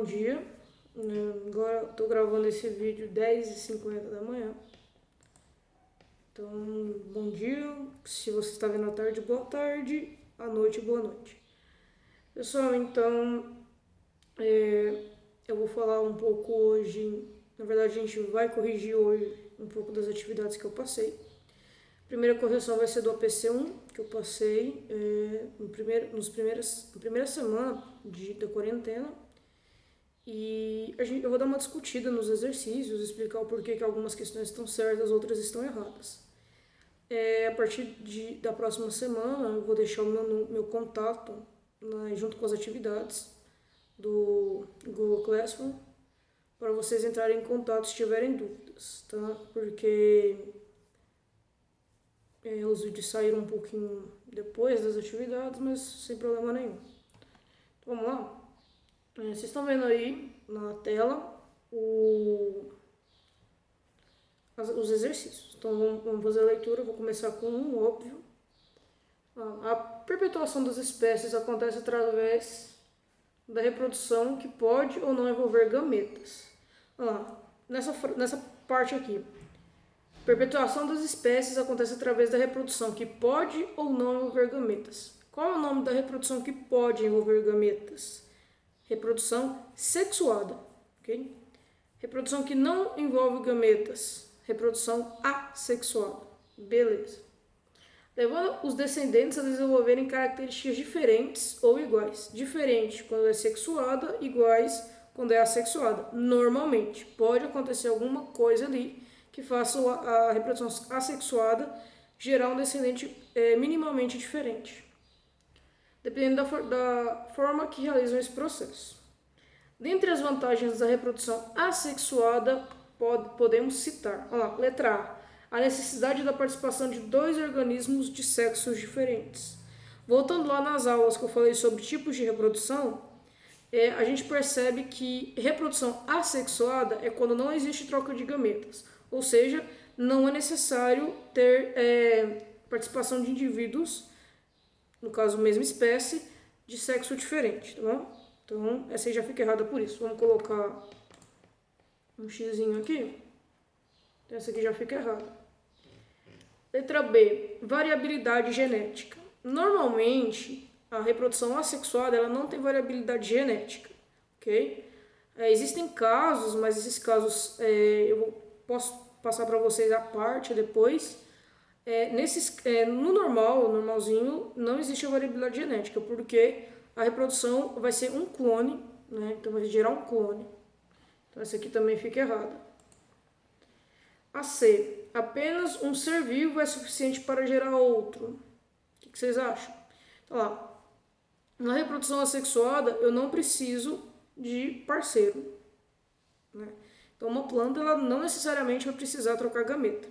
bom dia. Agora eu tô gravando esse vídeo 10h50 da manhã. Então, bom dia. Se você está vendo à tarde, boa tarde. À noite, boa noite. Pessoal, então, eu vou falar um pouco hoje. Na verdade, a gente vai corrigir hoje um pouco das atividades que eu passei. A primeira correção vai ser do APC1, que eu passei na primeira semana da quarentena. E eu vou dar uma discutida nos exercícios, explicar o porquê que algumas questões estão certas, outras estão erradas. A partir da próxima semana, eu vou deixar o meu contato junto com as atividades do Google Classroom para vocês entrarem em contato se tiverem dúvidas, tá? Porque os vídeos saíram um pouquinho depois das atividades, mas sem problema nenhum. Então, vamos lá? Vocês estão vendo aí na tela os exercícios. Então vamos fazer a leitura. Vou começar com um óbvio. A perpetuação das espécies acontece através da reprodução que pode ou não envolver gametas. Olha lá, nessa parte aqui. Perpetuação das espécies acontece através da reprodução que pode ou não envolver gametas. Qual é o nome da reprodução que pode envolver gametas? Reprodução sexuada, ok? Reprodução que não envolve gametas, reprodução assexuada, beleza. Levando os descendentes a desenvolverem características diferentes ou iguais. Diferente quando é sexuada, iguais quando é assexuada. Normalmente, pode acontecer alguma coisa ali que faça a reprodução assexuada gerar um descendente minimamente diferente, dependendo da forma que realizam esse processo. Dentre as vantagens da reprodução assexuada, podemos citar, letra A necessidade da participação de dois organismos de sexos diferentes. Voltando lá nas aulas que eu falei sobre tipos de reprodução, a gente percebe que reprodução assexuada é quando não existe troca de gametas, ou seja, não é necessário ter participação de indivíduos, no caso mesma espécie, de sexo diferente, tá bom? Então, essa aí já fica errada por isso. Vamos colocar um xizinho aqui. Então, essa aqui já fica errada. Letra B, variabilidade genética. Normalmente, a reprodução assexuada ela não tem variabilidade genética, ok? Existem casos, mas esses casos posso passar para vocês a parte depois. No normalzinho, não existe a variabilidade genética, porque a reprodução vai ser um clone, né? Então vai gerar um clone. Então essa aqui também fica errada. A C, apenas um ser vivo é suficiente para gerar outro. O que vocês acham? Então lá, na reprodução assexuada eu não preciso de parceiro, né? Então uma planta ela não necessariamente vai precisar trocar gameta.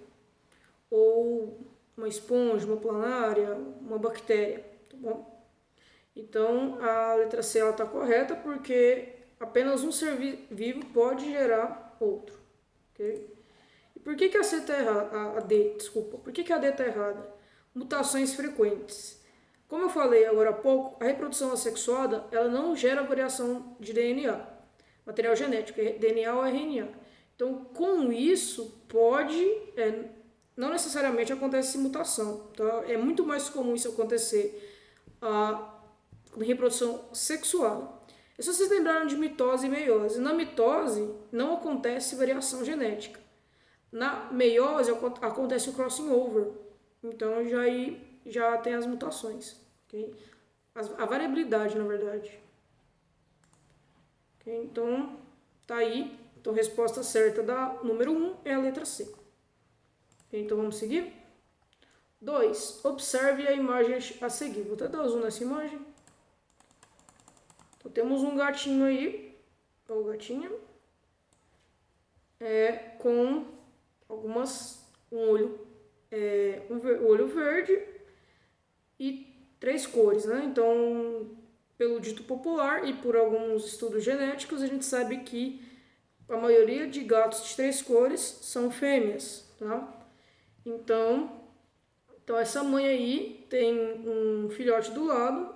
Ou uma esponja, uma planária, uma bactéria, tá bom? Então, a letra C está correta porque apenas um ser vivo pode gerar outro, ok? E por que a C está errada? A D, desculpa. Por que a D está errada? Mutações frequentes. Como eu falei agora há pouco, a reprodução assexuada ela não gera variação de DNA, material genético, DNA ou RNA. Então, com isso, não necessariamente acontece mutação. Tá? É muito mais comum isso acontecer com reprodução sexual. É só vocês lembraram de mitose e meiose. Na mitose não acontece variação genética. Na meiose acontece o crossing over. Então já tem as mutações. Okay? A variabilidade, na verdade. Okay? Então, tá aí. Então, a resposta certa da número 1 é a letra C. Okay? Então, vamos seguir? 2. Observe a imagem a seguir. Vou até dar zoom nessa imagem. Então, temos um gatinho aí, ou gatinha, com um olho verde e 3 cores, né? Então, pelo dito popular e por alguns estudos genéticos, a gente sabe que a maioria de gatos de 3 cores são fêmeas, tá? Então essa mãe aí tem um filhote do lado,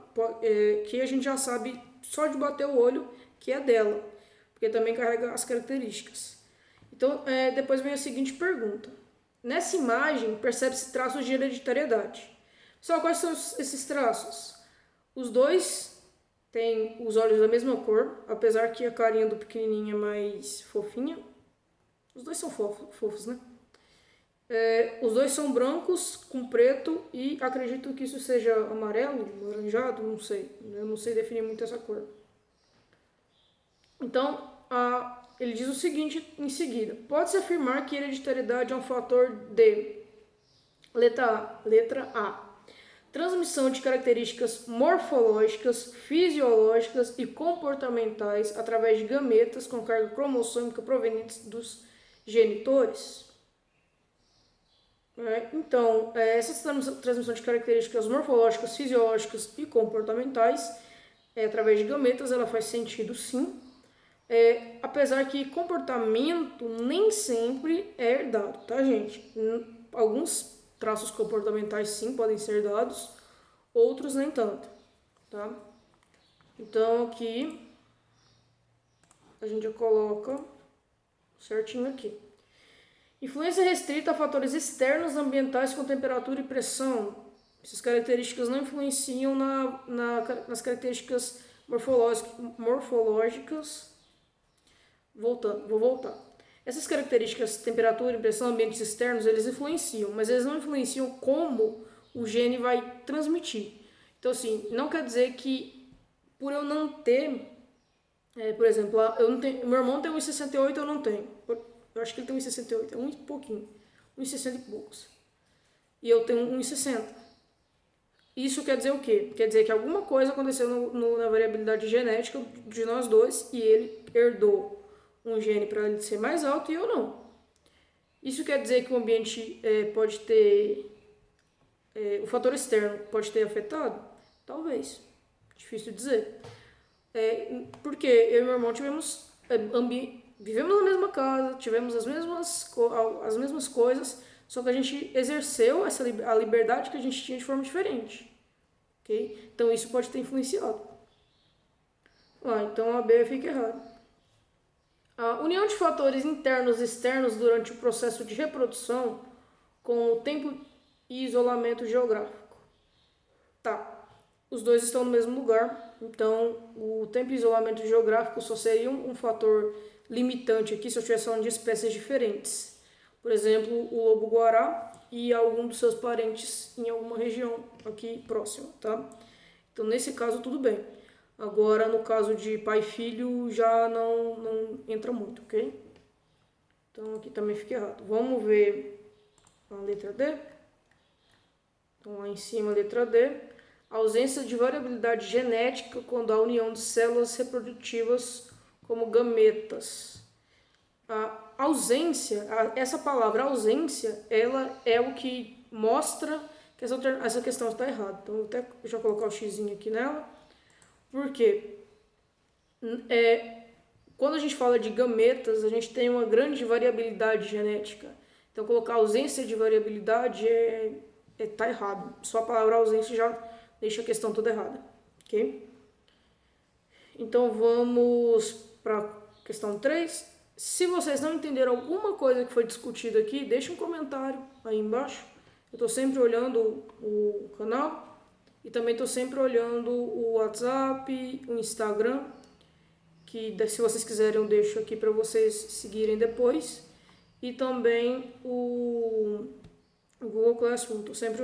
que a gente já sabe só de bater o olho que é dela. porque também carrega as características. Então, depois vem a seguinte pergunta. Nessa imagem, percebe-se traços de hereditariedade. Só quais são esses traços? Os dois têm os olhos da mesma cor, apesar que a carinha do pequenininho é mais fofinha. Os dois são fofos, né? Os dois são brancos com preto e acredito que isso seja amarelo, laranjado, não sei. Eu não sei definir muito essa cor. Então, ele diz o seguinte em seguida. Pode-se afirmar que hereditariedade é um fator de letra A. Transmissão de características morfológicas, fisiológicas e comportamentais através de gametas com carga cromossômica provenientes dos genitores. Então, essa transmissão de características morfológicas, fisiológicas e comportamentais, através de gametas, ela faz sentido sim. Apesar que comportamento nem sempre é herdado, tá, gente? Alguns traços comportamentais sim podem ser herdados, outros nem tanto, tá? Então aqui a gente já coloca certinho aqui. Influência restrita a fatores externos ambientais com temperatura e pressão. Essas características não influenciam nas características morfológicas. Vou voltar. Essas características, temperatura, pressão, ambientes externos, eles influenciam, mas eles não influenciam como o gene vai transmitir. Então, assim, não quer dizer que por eu não ter, por exemplo, eu não tenho, meu irmão tem 1,68, eu não tenho. Eu acho que ele tem 1,68, é um e pouquinho, 1,60 e poucos. E eu tenho 1,60. Isso quer dizer o quê? Quer dizer que alguma coisa aconteceu na variabilidade genética de nós dois e ele herdou um gene para ele ser mais alto e eu não. Isso quer dizer que o ambiente pode ter... o fator externo pode ter afetado? Talvez. Difícil dizer. Porque eu e meu irmão vivemos na mesma casa, tivemos as mesmas coisas, só que a gente exerceu a liberdade que a gente tinha de forma diferente. Okay? Então isso pode ter influenciado. Então a B fica errada. A união de fatores internos e externos durante o processo de reprodução com o tempo e isolamento geográfico. Tá, os dois estão no mesmo lugar, então o tempo e isolamento geográfico só seria um fator limitante aqui se eu estivesse falando de espécies diferentes. Por exemplo, o lobo-guará e algum dos seus parentes em alguma região aqui próxima, tá? Então nesse caso tudo bem. Agora, no caso de pai e filho, já não entra muito, ok? Então, aqui também fica errado. Vamos ver a letra D. Então, lá em cima, a letra D. Ausência de variabilidade genética quando há união de células reprodutivas como gametas. A ausência, essa palavra ausência, ela é o que mostra que essa questão está errada. Então, vou até já colocar o xizinho aqui nela. Porque quando a gente fala de gametas, a gente tem uma grande variabilidade genética. Então, colocar ausência de variabilidade tá errado. Só a palavra ausência já deixa a questão toda errada. Ok? Então, vamos para a questão 3. Se vocês não entenderam alguma coisa que foi discutida aqui, deixa um comentário aí embaixo. Eu estou sempre olhando o canal. E também estou sempre olhando o WhatsApp, o Instagram, que se vocês quiserem eu deixo aqui para vocês seguirem depois. E também o Google Classroom, estou sempre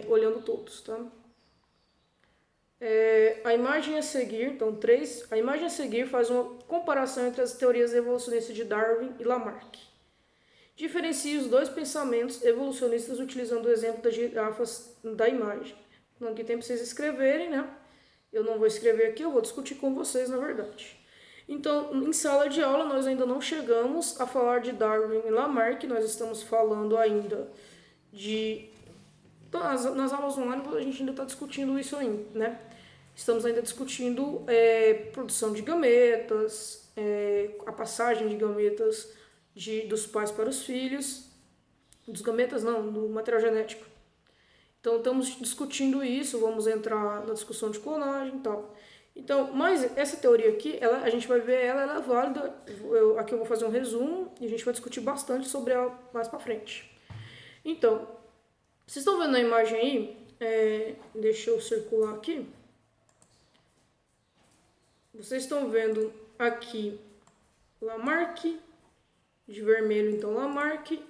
olhando todos, tá? A imagem a seguir, então 3, a imagem a seguir faz uma comparação entre as teorias evolucionistas de Darwin e Lamarck. Diferencie os dois pensamentos evolucionistas utilizando o exemplo das girafas da imagem. Não tem tempo para vocês escreverem, né? Eu não vou escrever aqui, eu vou discutir com vocês, na verdade. Então, em sala de aula, nós ainda não chegamos a falar de Darwin e Lamarck, nós estamos falando ainda de... Nas aulas online, a gente ainda está discutindo isso ainda, né? Estamos ainda discutindo produção de gametas, a passagem de gametas dos pais para os filhos, dos gametas não, do material genético. Então, estamos discutindo isso, vamos entrar na discussão de clonagem e tal. Então, mas essa teoria aqui, a gente vai ver ela é válida. Aqui eu vou fazer um resumo e a gente vai discutir bastante sobre ela mais pra frente. Então, vocês estão vendo a imagem aí? Deixa eu circular aqui. Vocês estão vendo aqui Lamarck, de vermelho então Lamarck,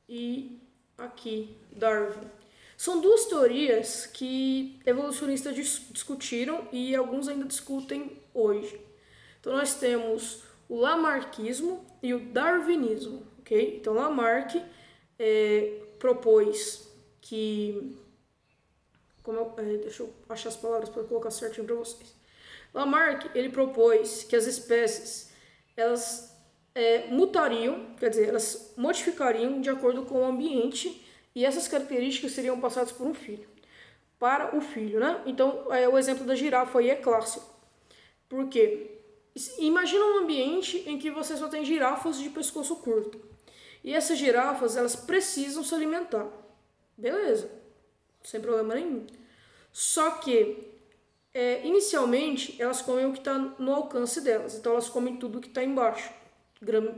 e aqui Darwin. São duas teorias que evolucionistas discutiram e alguns ainda discutem hoje. Então nós temos o lamarckismo e o darwinismo, ok? Então Lamarck propôs que... deixa eu achar as palavras para colocar certinho para vocês. Lamarck, ele propôs que as espécies, elas mutariam, quer dizer, elas modificariam de acordo com o ambiente e essas características seriam passadas por um filho, para o filho, né? Então, o exemplo da girafa aí é clássico. Por quê? Imagina um ambiente em que você só tem girafas de pescoço curto. E essas girafas, elas precisam se alimentar. Beleza, sem problema nenhum. Só que, inicialmente, elas comem o que está no alcance delas. Então, elas comem tudo que está embaixo.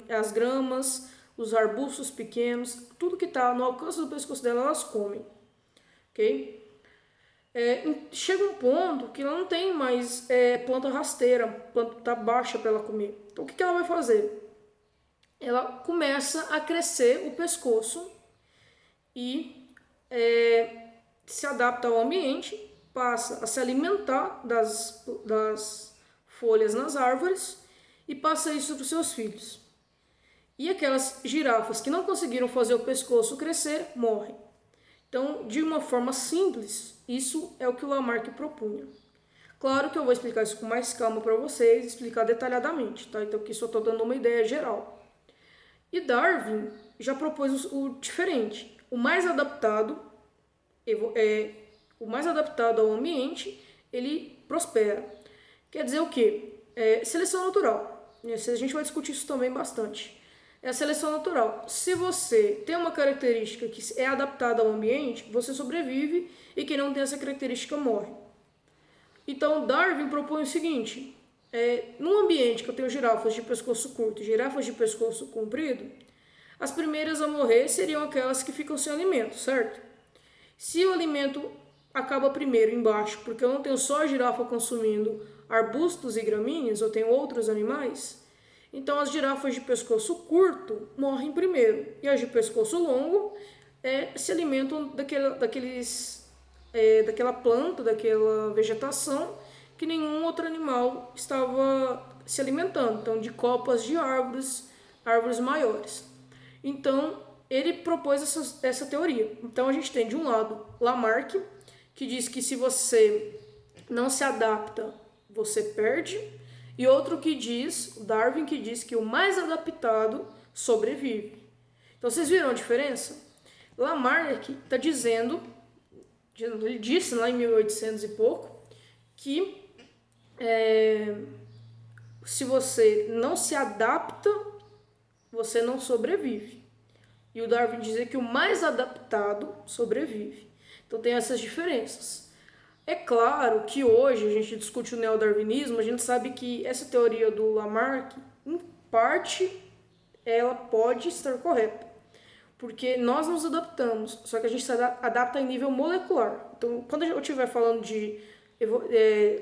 As gramas, os arbustos pequenos, tudo que está no alcance do pescoço dela, elas comem. Ok? Chega um ponto que ela não tem mais planta rasteira, planta está baixa para ela comer. Então, o que ela vai fazer? Ela começa a crescer o pescoço e se adapta ao ambiente, passa a se alimentar das folhas nas árvores e passa isso para os seus filhos. E aquelas girafas que não conseguiram fazer o pescoço crescer, morrem. Então, de uma forma simples, isso é o que o Lamarck propunha. Claro que eu vou explicar isso com mais calma para vocês, explicar detalhadamente, tá? Então, aqui só estou dando uma ideia geral. E Darwin já propôs o diferente. O mais adaptado ao ambiente, ele prospera. Quer dizer o quê? Seleção natural. A gente vai discutir isso também bastante. É a seleção natural. Se você tem uma característica que é adaptada ao ambiente, você sobrevive e quem não tem essa característica morre. Então, Darwin propõe o seguinte: num ambiente que eu tenho girafas de pescoço curto e girafas de pescoço comprido, as primeiras a morrer seriam aquelas que ficam sem alimento, certo? Se o alimento acaba primeiro embaixo, porque eu não tenho só a girafa consumindo arbustos e gramíneas, eu tenho outros animais, então as girafas de pescoço curto morrem primeiro e as de pescoço longo se alimentam daquela planta, daquela vegetação que nenhum outro animal estava se alimentando, então de copas de árvores maiores. Então ele propôs essa teoria. Então a gente tem de um lado Lamarck, que diz que se você não se adapta, você perde. E outro que diz, Darwin, que diz que o mais adaptado sobrevive. Então vocês viram a diferença? Lamarck está dizendo, ele disse lá em 1800 e pouco, que se você não se adapta, você não sobrevive. E o Darwin dizia que o mais adaptado sobrevive. Então tem essas diferenças. É claro que hoje a gente discute o neodarwinismo, a gente sabe que essa teoria do Lamarck, em parte, ela pode estar correta. Porque nós nos adaptamos, só que a gente se adapta em nível molecular. Então, quando eu estiver falando de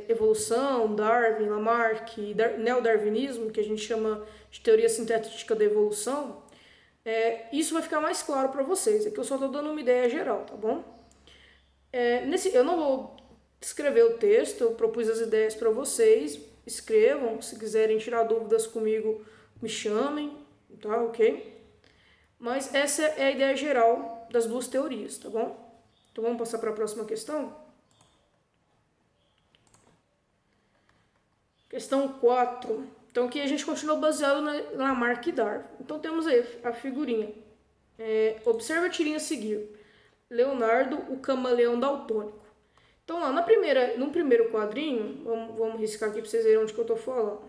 evolução, Darwin, Lamarck, neodarwinismo, que a gente chama de teoria sintética da evolução, isso vai ficar mais claro para vocês. É que eu só estou dando uma ideia geral, tá bom? Eu não vou escrever o texto, eu propus as ideias para vocês, escrevam, se quiserem tirar dúvidas comigo, me chamem, tá, ok? Mas essa é a ideia geral das duas teorias, tá bom? Então vamos passar para a próxima questão? Questão 4. Então aqui a gente continua baseado na Lamarck e Darwin. Então temos aí a figurinha. Observe a tirinha a seguir. Leonardo, o camaleão daltônico. Então lá no primeiro quadrinho, vamos riscar aqui para vocês verem onde que eu estou falando.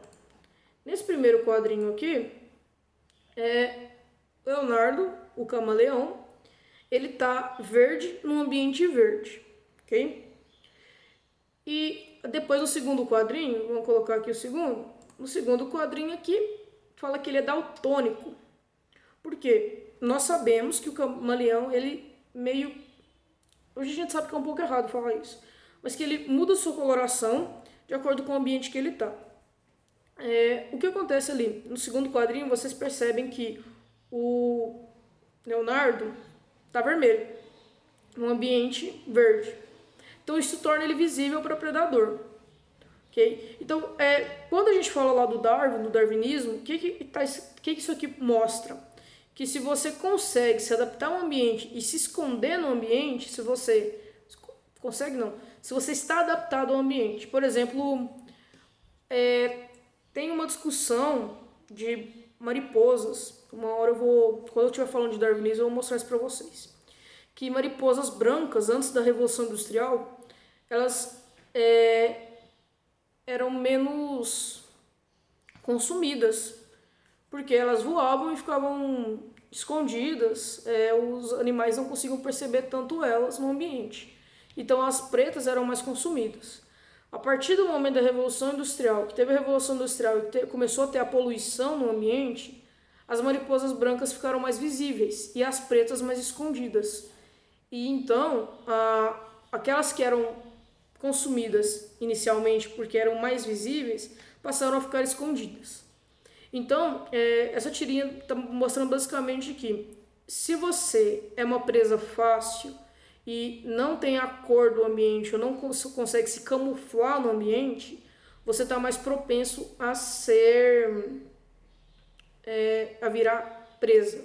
Nesse primeiro quadrinho aqui, Leonardo, o camaleão, ele está verde num ambiente verde, ok? E depois no segundo quadrinho, vamos colocar aqui o segundo, no segundo quadrinho aqui, fala que ele é daltônico. Por quê? Nós sabemos que o camaleão, ele meio... Hoje a gente sabe que é um pouco errado falar isso, mas que ele muda sua coloração de acordo com o ambiente que ele está. O que acontece ali? No segundo quadrinho, vocês percebem que o Leonardo está vermelho, num ambiente verde. Então isso torna ele visível para predador. Okay? Então, quando a gente fala lá do Darwin, do darwinismo, o que isso aqui mostra? Que se você consegue se adaptar ao ambiente e se esconder no ambiente, se você está adaptado ao ambiente. Por exemplo, tem uma discussão de mariposas. Uma hora quando eu estiver falando de darwinismo, eu vou mostrar isso para vocês. Que mariposas brancas, antes da Revolução Industrial, elas eram menos consumidas, porque elas voavam e ficavam escondidas, os animais não conseguiam perceber tanto elas no ambiente. Então as pretas eram mais consumidas. A partir do momento da Revolução Industrial, que teve a Revolução Industrial e começou a ter a poluição no ambiente, as mariposas brancas ficaram mais visíveis e as pretas mais escondidas. E então, aquelas que eram consumidas inicialmente porque eram mais visíveis, passaram a ficar escondidas. Então, essa tirinha está mostrando basicamente que se você é uma presa fácil e não tem a cor do ambiente ou não consegue se camuflar no ambiente, você está mais propenso a a virar presa.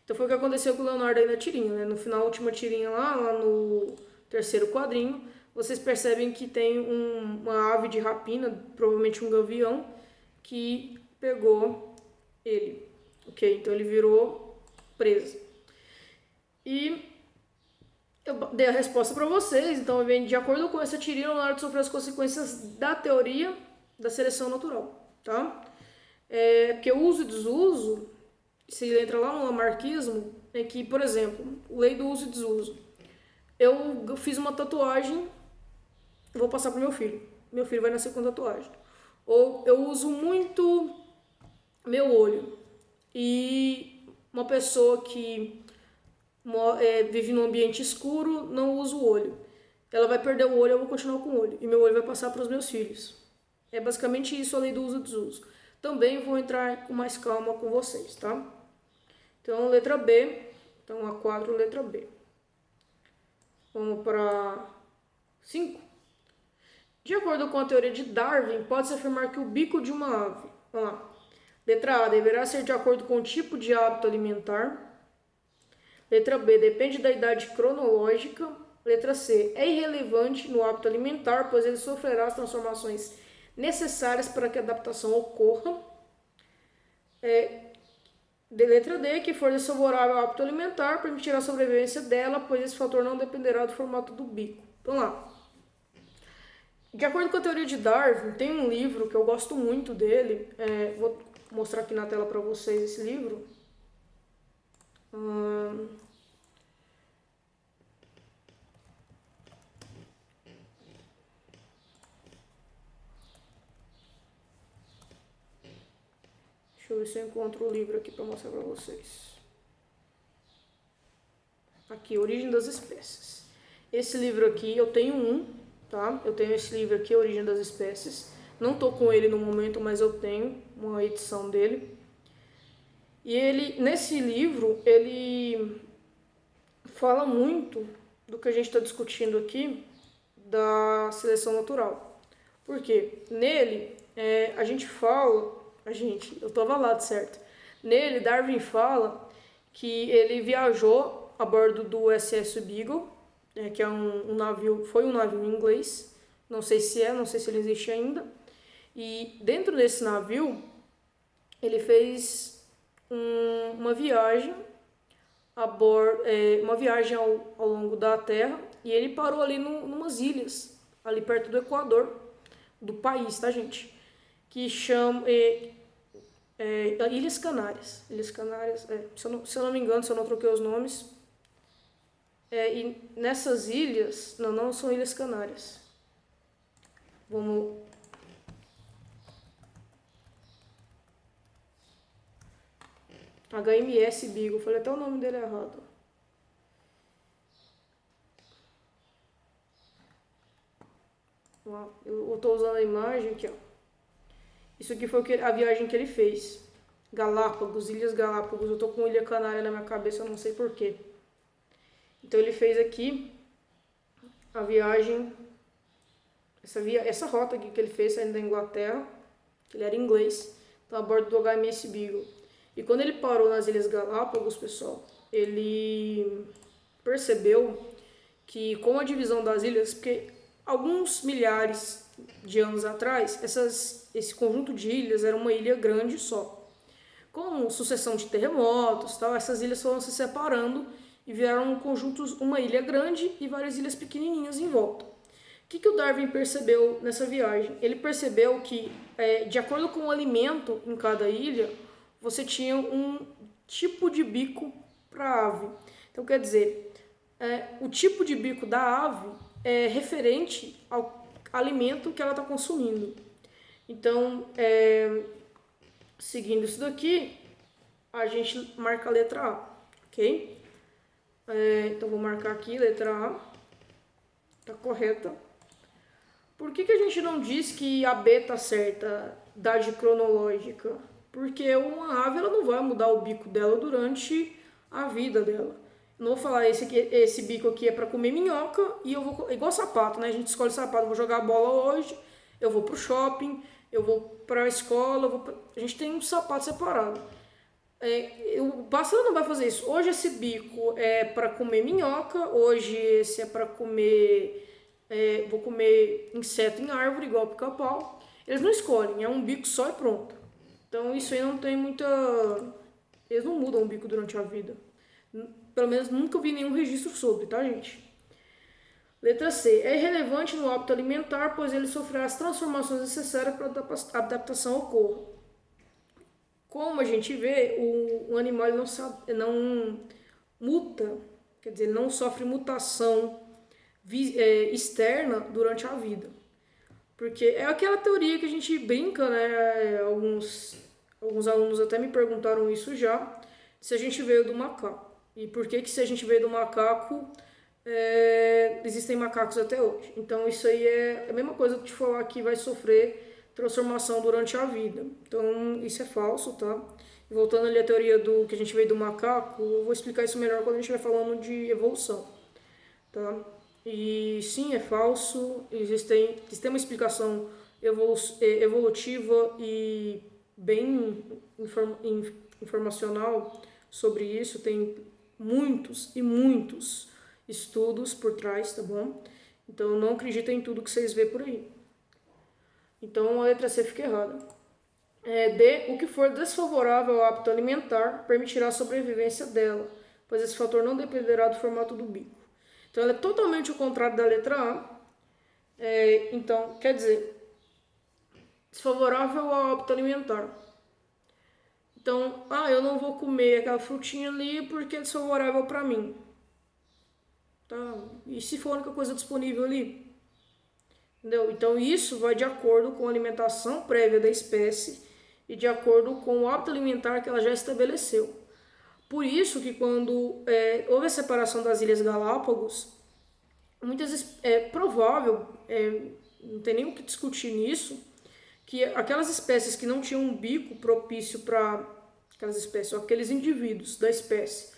Então foi o que aconteceu com o Leonardo aí na tirinha, né? No final, a última tirinha lá no terceiro quadrinho, vocês percebem que tem uma ave de rapina, provavelmente um gavião, que pegou ele, ok? Então ele virou presa. E eu dei a resposta para vocês, então de acordo com essa tirinha, o Leonardo sofreu as consequências da teoria da seleção natural, tá? Porque o uso e desuso, se entra lá no lamarckismo, é que, por exemplo, lei do uso e desuso. Eu fiz uma tatuagem, vou passar pro meu filho. Meu filho vai nascer com tatuagem. Ou eu uso muito meu olho. E uma pessoa que vive num ambiente escuro não usa o olho. Ela vai perder o olho, eu vou continuar com o olho. E meu olho vai passar para os meus filhos. É basicamente isso a lei do uso e desuso. Também vou entrar com mais calma com vocês, tá? Então, letra B. Então, a 4, letra B. Vamos para 5. De acordo com a teoria de Darwin, pode-se afirmar que o bico de uma ave... Vamos lá. Letra A, deverá ser de acordo com o tipo de hábito alimentar. Letra B, depende da idade cronológica. Letra C, é irrelevante no hábito alimentar, pois ele sofrerá as transformações necessárias para que a adaptação ocorra. Letra D, que for desfavorável ao hábito alimentar, permitirá a sobrevivência dela, pois esse fator não dependerá do formato do bico. Vamos lá. De acordo com a teoria de Darwin, tem um livro que eu gosto muito dele. Vou mostrar aqui na tela para vocês esse livro. Deixa eu ver se eu encontro o livro aqui para mostrar para vocês. Aqui, Origem das Espécies. Esse livro aqui, eu tenho tá? Eu tenho esse livro aqui, Origem das Espécies. Não tô com ele no momento, mas eu tenho uma edição dele. E nesse livro, ele fala muito do que a gente está discutindo aqui da seleção natural. Por quê? Nele, a gente fala... eu estava lá, certo? Nele, Darwin fala que ele viajou a bordo do SS Beagle, que é um navio, foi um navio inglês, não sei se ele existe ainda. E dentro desse navio, ele fez uma viagem uma viagem ao longo da Terra, e ele parou ali numas ilhas, ali perto do Equador, do país, tá, gente? Que chama Ilhas Canárias. Ilhas Canárias, se eu não me engano, se eu não troquei os nomes. E nessas ilhas, não são Ilhas Canárias. Vamos... HMS Beagle, falei até o nome dele errado. Eu tô usando a imagem aqui, ó. Isso aqui foi a viagem que ele fez. Galápagos, Ilhas Galápagos. Eu tô com Ilha Canária na minha cabeça, eu não sei porquê. Então ele fez aqui a viagem, essa rota aqui que ele fez saindo da Inglaterra, que ele era inglês, então a bordo do HMS Beagle. E quando ele parou nas Ilhas Galápagos, pessoal, ele percebeu que com a divisão das ilhas, porque alguns milhares de anos atrás, esse conjunto de ilhas era uma ilha grande só. Com sucessão de terremotos, tal, essas ilhas foram se separando e viraram uma ilha grande e várias ilhas pequenininhas em volta. O que o Darwin percebeu nessa viagem? Ele percebeu que, de acordo com o alimento em cada ilha, você tinha um tipo de bico para a ave. Então, quer dizer, o tipo de bico da ave é referente ao alimento que ela está consumindo. Então, seguindo isso daqui, a gente marca a letra A, ok? Então, vou marcar aqui, letra A, tá correta. Por que a gente não diz que a B tá certa, idade cronológica? Porque uma ave ela não vai mudar o bico dela durante a vida dela. Não vou falar esse bico aqui é para comer minhoca e eu vou igual sapato, né? A gente escolhe sapato, eu vou jogar bola hoje, eu vou pro shopping, eu vou para a escola, a gente tem um sapato separado. O pássaro não vai fazer isso. Hoje esse bico é para comer minhoca, hoje esse é para comer, vou comer inseto em árvore igual pica-pau. Eles não escolhem, é um bico só e pronto. Então isso aí não tem muita... Eles não mudam o bico durante a vida. Pelo menos nunca vi nenhum registro sobre, tá, gente? Letra C. É irrelevante no hábito alimentar, pois ele sofrerá as transformações necessárias para a adaptação ocorra. Como a gente vê, o animal não muta, quer dizer, não sofre mutação externa durante a vida. Porque é aquela teoria que a gente brinca, né? Alguns alunos até me perguntaram isso já, se a gente veio do macaco. E por que se a gente veio do macaco, existem macacos até hoje. Então isso aí é a mesma coisa que te falar que vai sofrer transformação durante a vida. Então isso é falso, tá? E voltando ali à teoria do que a gente veio do macaco, eu vou explicar isso melhor quando a gente estiver falando de evolução, tá? E sim, é falso, existe uma explicação evolutiva e bem informacional sobre isso, tem muitos e muitos estudos por trás, tá bom? Então não acreditem em tudo que vocês vê por aí. Então a letra C fica errada. D. O que for desfavorável ao hábito alimentar permitirá a sobrevivência dela, pois esse fator não dependerá do formato do bico. Então ela é totalmente o contrário da letra A. Então, quer dizer, desfavorável ao hábito alimentar. Então, eu não vou comer aquela frutinha ali porque é desfavorável para mim. Tá? E se for a única coisa disponível ali? Entendeu? Então isso vai de acordo com a alimentação prévia da espécie e de acordo com o hábito alimentar que ela já estabeleceu. Por isso que quando houve a separação das Ilhas Galápagos, é provável, não tem nem o que discutir nisso, que aquelas espécies que não tinham um bico propício para aquelas espécies, ou aqueles indivíduos da espécie,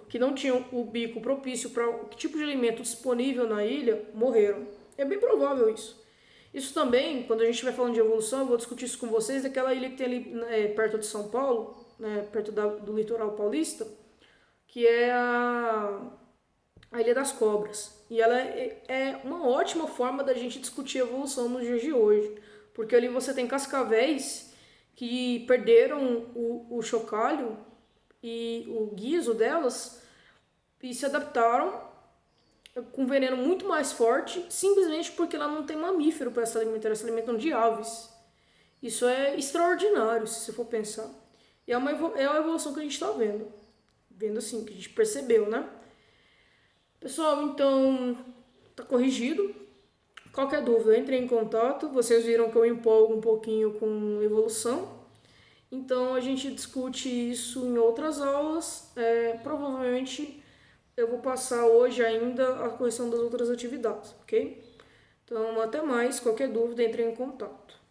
que não tinham o bico propício para o tipo de alimento disponível na ilha, morreram. É bem provável isso. Isso também, quando a gente estiver falando de evolução, eu vou discutir isso com vocês, daquela ilha que tem ali perto de São Paulo, perto do litoral paulista, que é a Ilha das Cobras. E ela é uma ótima forma da gente discutir evolução nos dias de hoje, porque ali você tem cascavéis que perderam o chocalho e o guiso delas e se adaptaram com veneno muito mais forte, simplesmente porque ela não tem mamífero para se alimentar, elas se alimentam de aves. Isso é extraordinário, se você for pensar. E é uma evolução que a gente está vendo assim, que a gente percebeu, né? Pessoal, então, tá corrigido. Qualquer dúvida, entre em contato. Vocês viram que eu empolgo um pouquinho com evolução. Então a gente discute isso em outras aulas. Provavelmente eu vou passar hoje ainda a questão das outras atividades, ok? Então até mais. Qualquer dúvida, entre em contato.